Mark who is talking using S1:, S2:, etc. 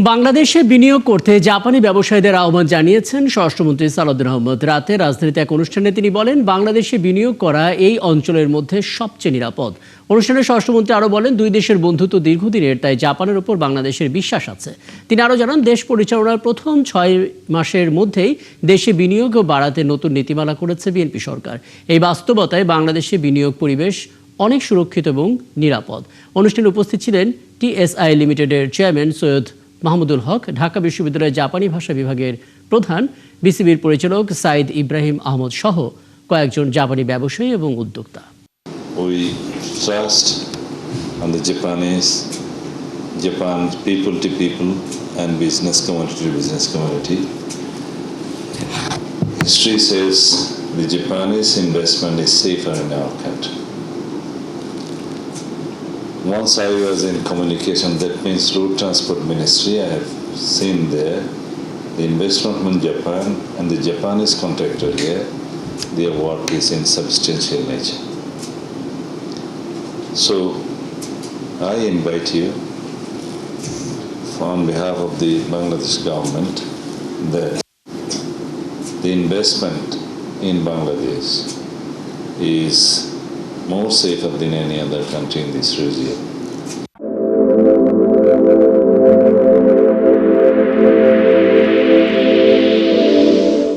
S1: বাংলাদেশে বিনিয়োগ করতে জাপানি ব্যবসায়ীদের আহ্বান জানিয়েছেন স্বরাষ্ট্রমন্ত্রী সালাউদ্দিন আহমদ। রাতে রাজধানীতে এক অনুষ্ঠানে তিনি বলেন, বাংলাদেশে বিনিয়োগ করা এই অঞ্চলের মধ্যে সবচেয়ে নিরাপদ। অনুষ্ঠানে স্বরাষ্ট্রমন্ত্রী আরও বলেন, দুই দেশের বন্ধুত্ব দীর্ঘদিনের, তাই জাপানের ওপর বাংলাদেশের বিশ্বাস আছে। তিনি আরও জানান, দেশ পরিচালনার প্রথম 6 মাসের মধ্যেই দেশে বিনিয়োগ বাড়াতে নতুন নীতিমালা করেছে বিএনপি সরকার। এই বাস্তবতায় বাংলাদেশে বিনিয়োগ পরিবেশ অনেক সুরক্ষিত এবং নিরাপদ। অনুষ্ঠানে উপস্থিত ছিলেন টিএসআই লিমিটেডের চেয়ারম্যান সৈয়দ মাহমুদুল হক, ঢাকা বিশ্ববিদ্যালয়ের জাপানি ভাষা বিভাগের প্রধান, বিসিবির পরিচালক সাইদ ইব্রাহিম আহমদ সহ কয়েকজন জাপানি ব্যবসায়ী এবং উদ্যোক্তা।
S2: We trust on the Japan people to people and business community to business community. History says the Japanese investment is safer in our country. Once I was in communication, that means road transport ministry, I have seen there the investment from Japan and the Japanese contractor here, their work is in substantial nature. So I invite you on behalf of the Bangladesh government that the investment in Bangladesh is more safer than any other country in this region.